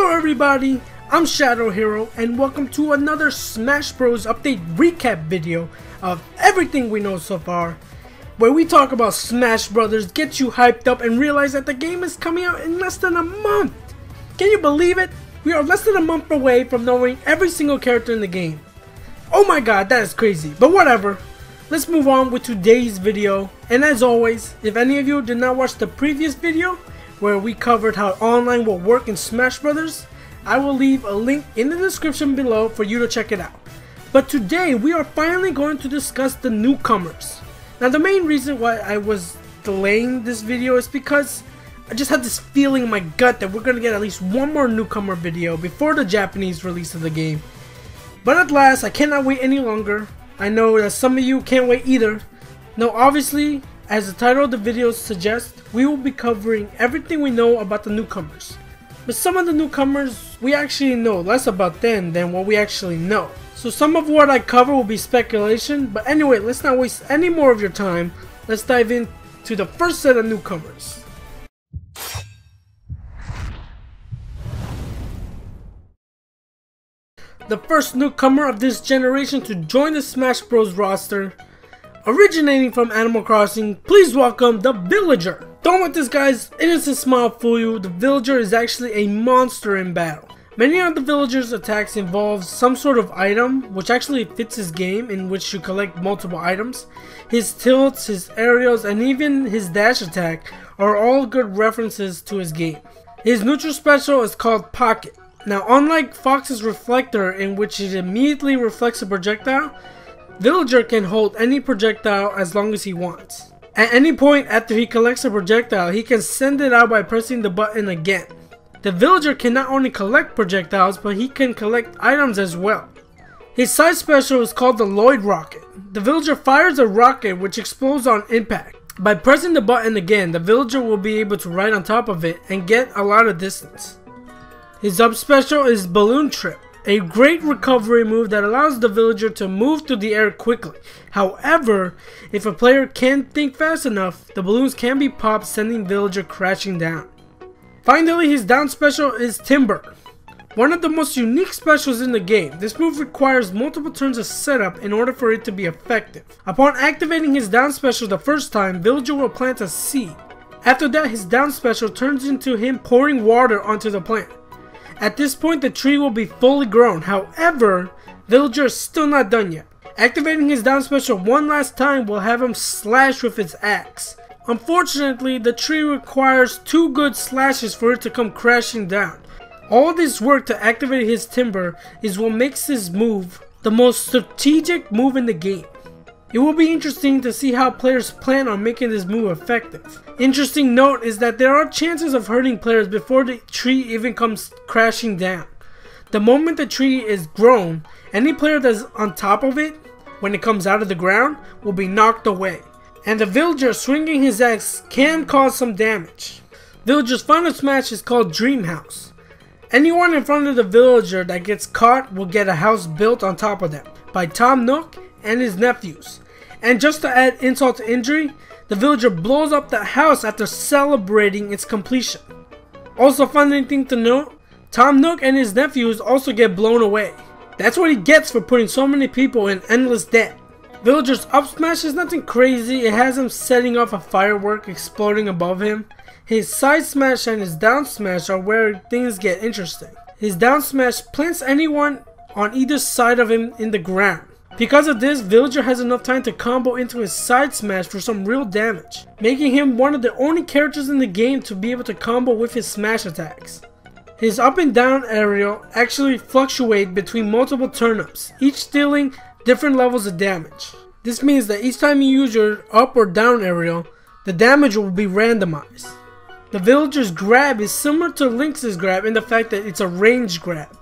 Hello everybody, I'm Shadow Hero and welcome to another Smash Bros update recap video of everything we know so far, where we talk about Smash Brothers, get you hyped up and realize that the game is coming out in less than a month. Can you believe it? We are less than a month away from knowing every single character in the game. Oh my god, that is crazy, but whatever. Let's move on with today's video, and as always, if any of you did not watch the previous video where we covered how online will work in Smash Brothers, I will leave a link in the description below for you to check it out. But today we are finally going to discuss the newcomers. Now the main reason why I was delaying this video is because I just had this feeling in my gut that we're going to get at least one more newcomer video before the Japanese release of the game. But at last, I cannot wait any longer. I know that some of you can't wait either. Now obviously, as the title of the video suggests, we will be covering everything we know about the newcomers. But some of the newcomers, we actually know less about them than what we actually know. So some of what I cover will be speculation, but anyway, let's not waste any more of your time. Let's dive into the first set of newcomers. The first newcomer of this generation to join the Smash Bros roster, originating from Animal Crossing, please welcome the Villager. Don't let this guy's innocent smile fool you. The Villager is actually a monster in battle. Many of the Villager's attacks involve some sort of item, which actually fits his game, in which you collect multiple items. His tilts, his aerials, and even his dash attack are all good references to his game. His neutral special is called Pocket. Now, unlike Fox's Reflector, in which it immediately reflects a projectile, Villager can hold any projectile as long as he wants. At any point after he collects a projectile, he can send it out by pressing the button again. The Villager can not only collect projectiles, but he can collect items as well. His side special is called the Lloyd Rocket. The Villager fires a rocket which explodes on impact. By pressing the button again, the Villager will be able to ride on top of it and get a lot of distance. His up special is Balloon Trip, a great recovery move that allows the Villager to move through the air quickly. However, if a player can't think fast enough, the balloons can be popped, sending Villager crashing down. Finally, his down special is Timber, one of the most unique specials in the game. This move requires multiple turns of setup in order for it to be effective. Upon activating his down special the first time, Villager will plant a seed. After that, his down special turns into him pouring water onto the plant. At this point, the tree will be fully grown. However, Villager is still not done yet. Activating his down special one last time will have him slash with his axe. Unfortunately, the tree requires 2 good slashes for it to come crashing down. All this work to activate his Timber is what makes this move the most strategic move in the game. It will be interesting to see how players plan on making this move effective. Interesting note is that there are chances of hurting players before the tree even comes crashing down. The moment the tree is grown, any player that's on top of it when it comes out of the ground will be knocked away. And the Villager swinging his axe can cause some damage. Villager's final smash is called Dream House. Anyone in front of the Villager that gets caught will get a house built on top of them by Tom Nook and his nephews. And just to add insult to injury, the Villager blows up the house after celebrating its completion. Also, funny thing to note, Tom Nook and his nephews also get blown away. That's what he gets for putting so many people in endless debt. Villager's up smash is nothing crazy. It has him setting off a firework exploding above him. His side smash and his down smash are where things get interesting. His down smash plants anyone on either side of him in the ground. Because of this, Villager has enough time to combo into his side smash for some real damage, making him one of the only characters in the game to be able to combo with his smash attacks. His up and down aerial actually fluctuate between multiple turn-ups, each dealing different levels of damage. This means that each time you use your up or down aerial, the damage will be randomized. The Villager's grab is similar to Link's grab in the fact that it's a range grab.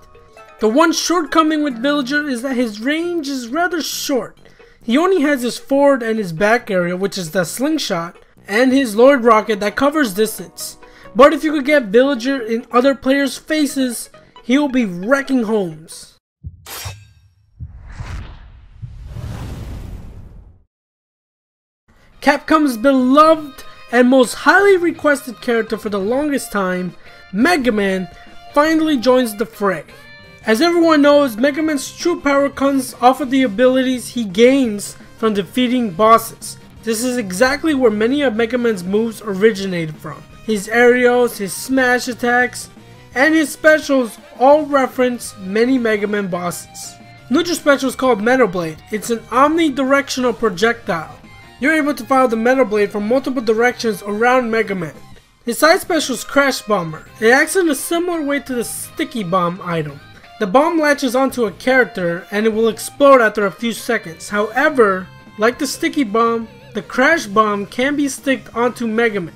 The one shortcoming with Villager is that his range is rather short. He only has his forward and his back area, which is the slingshot, and his Lloyd Rocket that covers distance. But if you could get Villager in other players' faces, he will be wrecking homes. Capcom's beloved and most highly requested character for the longest time, Mega Man, finally joins the fray. As everyone knows, Mega Man's true power comes off of the abilities he gains from defeating bosses. This is exactly where many of Mega Man's moves originated from. His aerials, his smash attacks, and his specials all reference many Mega Man bosses. Neutral Special is called Metal Blade. It's an omnidirectional projectile. You're able to fire the Metal Blade from multiple directions around Mega Man. His side special is Crash Bomber. It acts in a similar way to the Sticky Bomb item. The bomb latches onto a character and it will explode after a few seconds. However, like the Sticky Bomb, the Crash Bomb can be sticked onto Mega Man.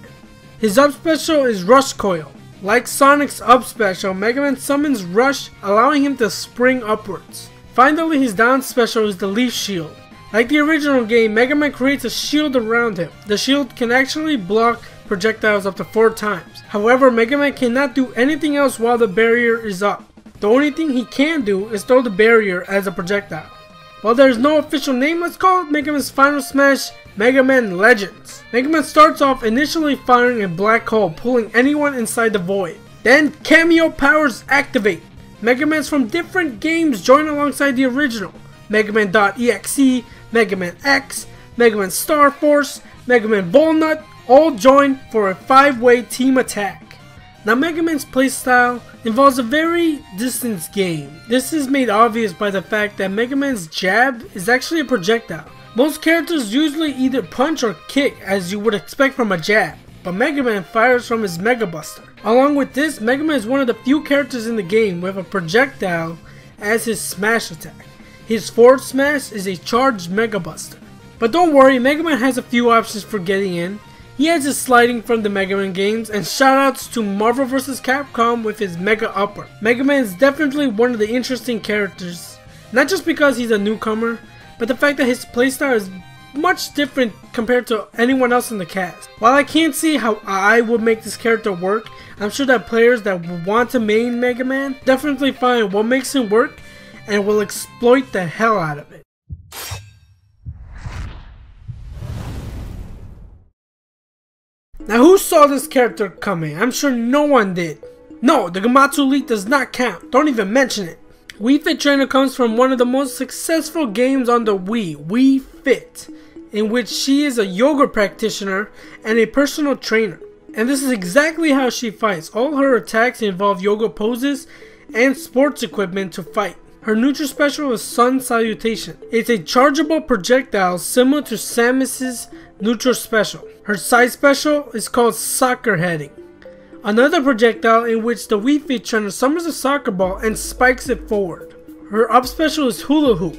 His up special is Rush Coil. Like Sonic's up special, Mega Man summons Rush, allowing him to spring upwards. Finally, his down special is the Leaf Shield. Like the original game, Mega Man creates a shield around him. The shield can actually block projectiles up to 4 times. However, Mega Man cannot do anything else while the barrier is up. The only thing he can do is throw the barrier as a projectile. While there is no official name, let's call it Mega Man's final smash, Mega Man Legends. Mega Man starts off initially firing a black hole, pulling anyone inside the void. Then cameo powers activate. Mega Mans from different games join alongside the original. Mega Man.exe, Mega Man X, Mega Man Star Force, Mega Man Volnut all join for a 5-way team attack. Now Mega Man's playstyle involves a very distance game. This is made obvious by the fact that Mega Man's jab is actually a projectile. Most characters usually either punch or kick as you would expect from a jab, but Mega Man fires from his Mega Buster. Along with this, Mega Man is one of the few characters in the game with a projectile as his smash attack. His forward smash is a charged Mega Buster. But don't worry, Mega Man has a few options for getting in. He has his sliding from the Mega Man games, and shoutouts to Marvel vs. Capcom with his Mega Upper. Mega Man is definitely one of the interesting characters, not just because he's a newcomer, but the fact that his playstyle is much different compared to anyone else in the cast. While I can't see how I would make this character work, I'm sure that players that want to main Mega Man definitely find what makes him work and will exploit the hell out of it. Now who saw this character coming? I'm sure no one did. No, the Gamatsu Elite does not count. Don't even mention it. Wii Fit Trainer comes from one of the most successful games on the Wii, Wii Fit, in which she is a yoga practitioner and a personal trainer. And this is exactly how she fights. All her attacks involve yoga poses and sports equipment to fight. Her neutral special is Sun Salutation. It's a chargeable projectile similar to Samus's neutral special. Her side special is called Soccer Heading, another projectile in which the Wii Fit Trainer summons a soccer ball and spikes it forward. Her up special is Hula Hoop,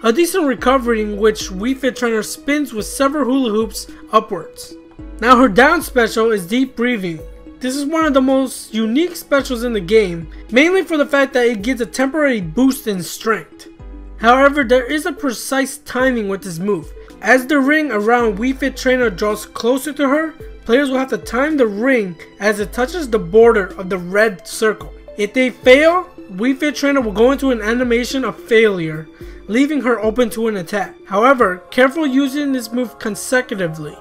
a decent recovery in which Wii Fit Trainer spins with several hula hoops upwards. Now her down special is Deep Breathing. This is one of the most unique specials in the game, mainly for the fact that it gives a temporary boost in strength. However, there is a precise timing with this move. As the ring around Wii Fit Trainer draws closer to her, players will have to time the ring as it touches the border of the red circle. If they fail, Wii Fit Trainer will go into an animation of failure, leaving her open to an attack. However, careful using this move consecutively.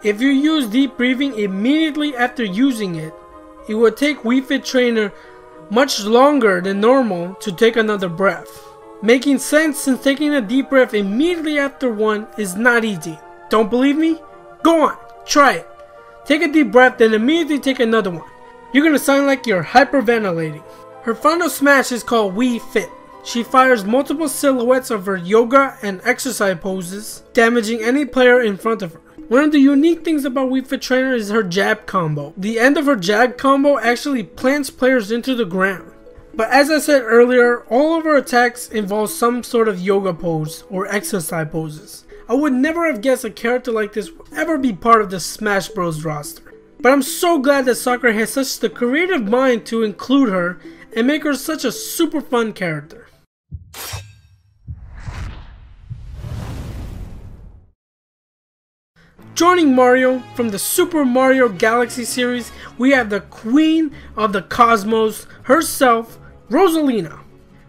If you use Deep Breathing immediately after using it, it will take Wii Fit Trainer much longer than normal to take another breath. Making sense since taking a deep breath immediately after one is not easy. Don't believe me? Go on, try it. Take a deep breath, then immediately take another one. You're gonna sound like you're hyperventilating. Her final smash is called Wii Fit. She fires multiple silhouettes of her yoga and exercise poses, damaging any player in front of her. One of the unique things about Wii Fit Trainer is her jab combo. The end of her jab combo actually plants players into the ground. But as I said earlier, all of her attacks involve some sort of yoga pose or exercise poses. I would never have guessed a character like this would ever be part of the Smash Bros roster. But I'm so glad that Sakurai has such the creative mind to include her and make her such a super fun character. Joining Mario from the Super Mario Galaxy series, we have the Queen of the Cosmos herself, Rosalina.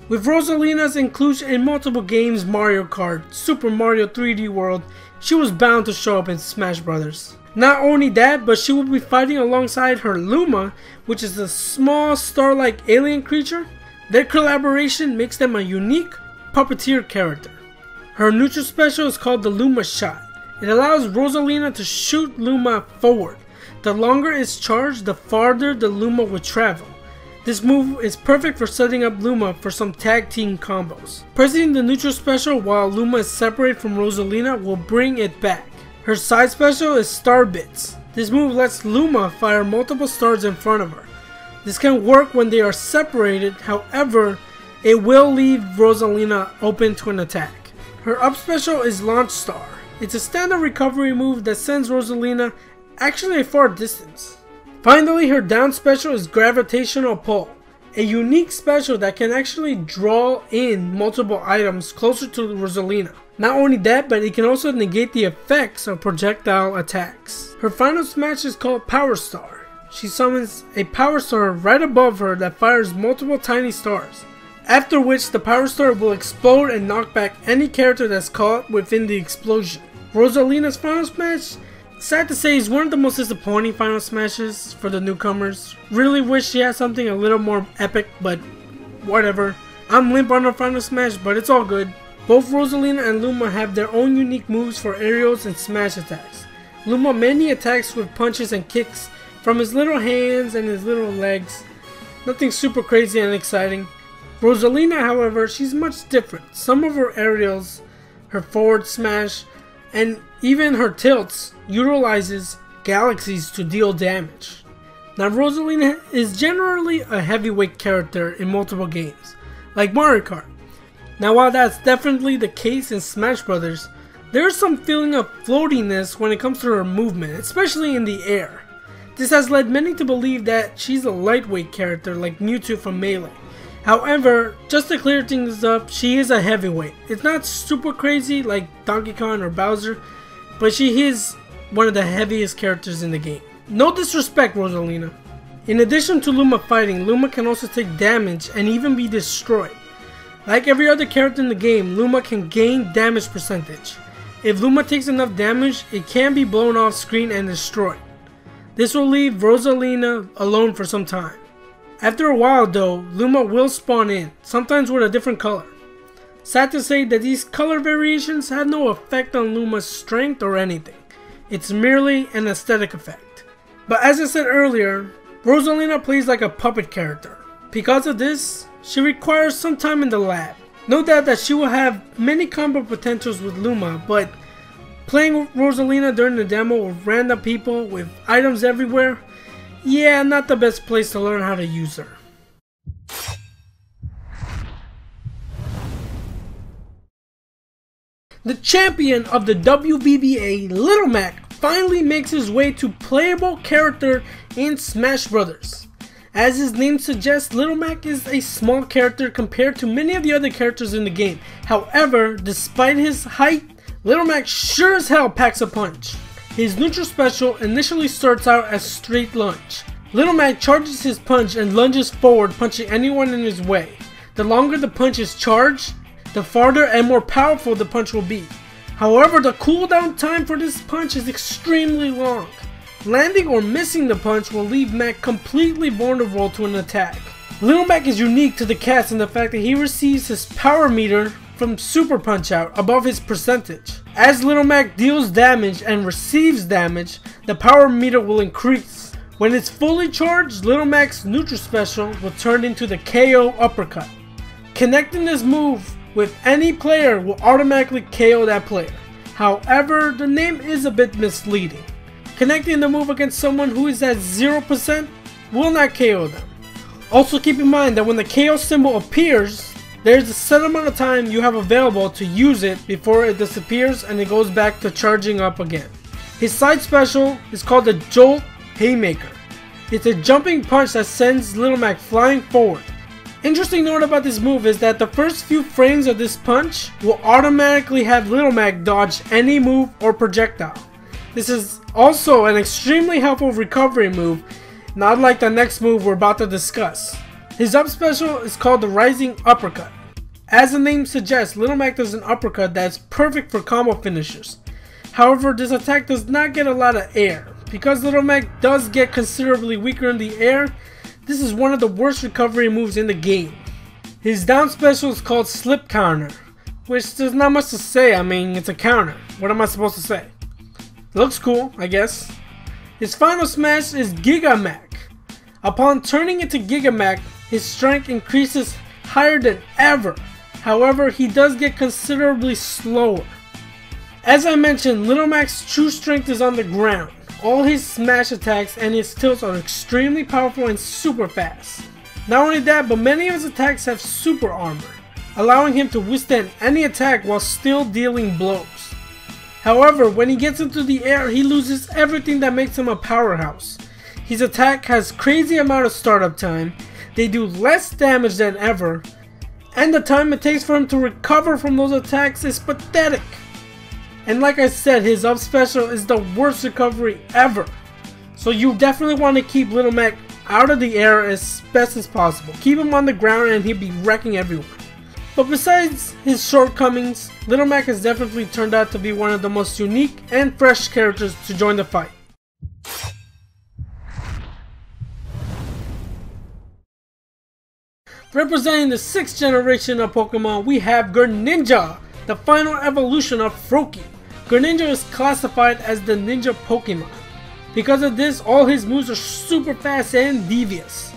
With Rosalina's inclusion in multiple games, Mario Kart, Super Mario 3D World, she was bound to show up in Smash Bros. Not only that, but she will be fighting alongside her Luma, which is a small star-like alien creature. Their collaboration makes them a unique puppeteer character. Her neutral special is called the Luma Shot. It allows Rosalina to shoot Luma forward. The longer it's charged, the farther the Luma will travel. This move is perfect for setting up Luma for some tag team combos. Pressing the neutral special while Luma is separated from Rosalina will bring it back. Her side special is Star Bits. This move lets Luma fire multiple stars in front of her. This can work when they are separated, however, it will leave Rosalina open to an attack. Her up special is Launch Star. It's a standard recovery move that sends Rosalina actually a far distance. Finally, her down special is Gravitational Pull, a unique special that can actually draw in multiple items closer to Rosalina. Not only that, but it can also negate the effects of projectile attacks. Her final smash is called Power Star. She summons a Power Star right above her that fires multiple tiny stars, after which the Power Star will explode and knock back any character that's caught within the explosion. Rosalina's final smash, sad to say, is one of the most disappointing final smashes for the newcomers. Really wish she had something a little more epic, but whatever. I'm limp on her final smash, but it's all good. Both Rosalina and Luma have their own unique moves for aerials and smash attacks. Luma mainly attacks with punches and kicks from his little hands and his little legs. Nothing super crazy and exciting. Rosalina, however, she's much different. Some of her aerials, her forward smash, and even her tilts utilizes galaxies to deal damage. Now, Rosalina is generally a heavyweight character in multiple games, like Mario Kart. Now, while that's definitely the case in Smash Bros., there is some feeling of floatiness when it comes to her movement, especially in the air. This has led many to believe that she's a lightweight character like Mewtwo from Melee. However, just to clear things up, she is a heavyweight. It's not super crazy like Donkey Kong or Bowser, but she is one of the heaviest characters in the game. No disrespect, Rosalina. In addition to Luma fighting, Luma can also take damage and even be destroyed. Like every other character in the game, Luma can gain damage percentage. If Luma takes enough damage, it can be blown off screen and destroyed. This will leave Rosalina alone for some time. After a while though, Luma will spawn in, sometimes with a different color. Sad to say that these color variations have no effect on Luma's strength or anything. It's merely an aesthetic effect. But as I said earlier, Rosalina plays like a puppet character. Because of this, she requires some time in the lab. No doubt that she will have many combo potentials with Luma, but playing Rosalina during the demo with random people with items everywhere, yeah, not the best place to learn how to use her. The champion of the WBBA, Little Mac, finally makes his way to playable character in Smash Bros. As his name suggests, Little Mac is a small character compared to many of the other characters in the game. However, despite his height, Little Mac sure as hell packs a punch. His neutral special initially starts out as Straight Lunge. Little Mac charges his punch and lunges forward, punching anyone in his way. The longer the punch is charged, the farther and more powerful the punch will be. However, the cooldown time for this punch is extremely long. Landing or missing the punch will leave Mac completely vulnerable to an attack. Little Mac is unique to the cast in the fact that he receives his power meter from Super Punch Out above his percentage. As Little Mac deals damage and receives damage, the power meter will increase. When it's fully charged, Little Mac's neutral special will turn into the KO Uppercut. Connecting this move with any player will automatically KO that player. However, the name is a bit misleading. Connecting the move against someone who is at 0% will not KO them. Also keep in mind that when the KO symbol appears, there's a set amount of time you have available to use it before it disappears and it goes back to charging up again. His side special is called the Jolt Haymaker. It's a jumping punch that sends Little Mac flying forward. Interesting note about this move is that the first few frames of this punch will automatically have Little Mac dodge any move or projectile. This is also an extremely helpful recovery move, not like the next move we're about to discuss. His up special is called the Rising Uppercut. As the name suggests, Little Mac does an uppercut that is perfect for combo finishers. However, this attack does not get a lot of air. Because Little Mac does get considerably weaker in the air, this is one of the worst recovery moves in the game. His down special is called Slip Counter, which there's not much to say. I mean, it's a counter. What am I supposed to say? Looks cool, I guess. His final smash is Giga Mac. Upon turning into Giga Mac, his strength increases higher than ever. However, he does get considerably slower. As I mentioned, Little Mac's true strength is on the ground. All his smash attacks and his tilts are extremely powerful and super fast. Not only that, but many of his attacks have super armor, allowing him to withstand any attack while still dealing blows. However, when he gets into the air, he loses everything that makes him a powerhouse. His attack has crazy amount of startup time, they do less damage than ever, and the time it takes for him to recover from those attacks is pathetic. And like I said, his up special is the worst recovery ever. So you definitely want to keep Little Mac out of the air as best as possible. Keep him on the ground and he'll be wrecking everyone. But besides his shortcomings, Little Mac has definitely turned out to be one of the most unique and fresh characters to join the fight. Representing the 6th generation of Pokemon, we have Greninja, the final evolution of Froakie. Greninja is classified as the ninja Pokemon. Because of this, all his moves are super fast and devious.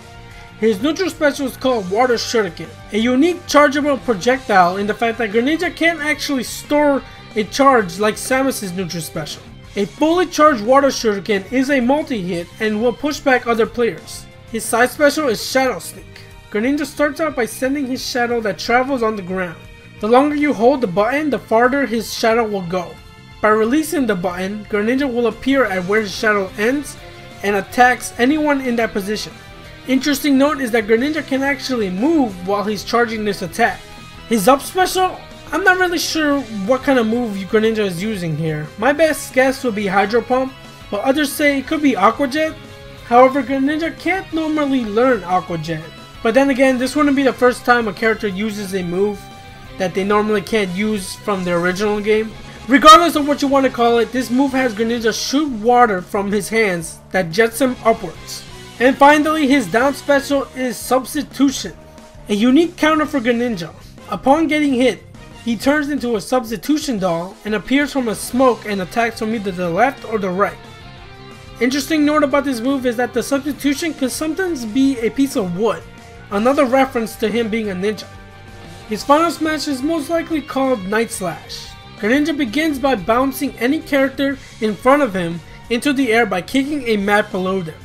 His neutral special is called Water Shuriken, a unique chargeable projectile in the fact that Greninja can't actually store a charge like Samus's neutral special. A fully charged Water Shuriken is a multi-hit and will push back other players. His side special is Shadow Sneak. Greninja starts out by sending his shadow that travels on the ground. The longer you hold the button, the farther his shadow will go. By releasing the button, Greninja will appear at where his shadow ends and attacks anyone in that position. Interesting note is that Greninja can actually move while he's charging this attack. His up special, I'm not really sure what kind of move Greninja is using here. My best guess would be Hydro Pump, but others say it could be Aqua Jet. However, Greninja can't normally learn Aqua Jet. But then again, this wouldn't be the first time a character uses a move that they normally can't use from the original game. Regardless of what you want to call it, this move has Greninja shoot water from his hands that jets him upwards. And finally, his down special is Substitution, a unique counter for Greninja. Upon getting hit, he turns into a substitution doll and appears from a smoke and attacks from either the left or the right. Interesting note about this move is that the substitution can sometimes be a piece of wood, another reference to him being a ninja. His final smash is most likely called Night Slash. Greninja begins by bouncing any character in front of him into the air by kicking a mat below them.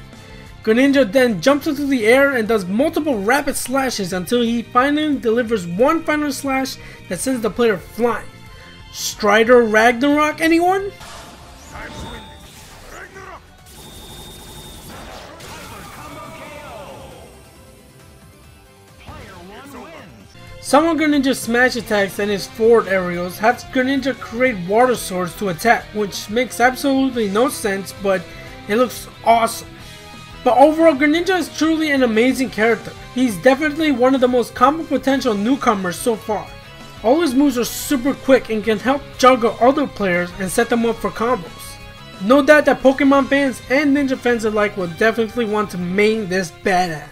Greninja then jumps into the air and does multiple rapid slashes until he finally delivers one final slash that sends the player flying. Strider Ragnarok, anyone? Some of Greninja's smash attacks and his forward aerials have Greninja create water swords to attack, which makes absolutely no sense, but it looks awesome. But overall, Greninja is truly an amazing character. He's definitely one of the most combo potential newcomers so far. All his moves are super quick and can help juggle other players and set them up for combos. No doubt that Pokemon fans and Ninja fans alike will definitely want to main this badass.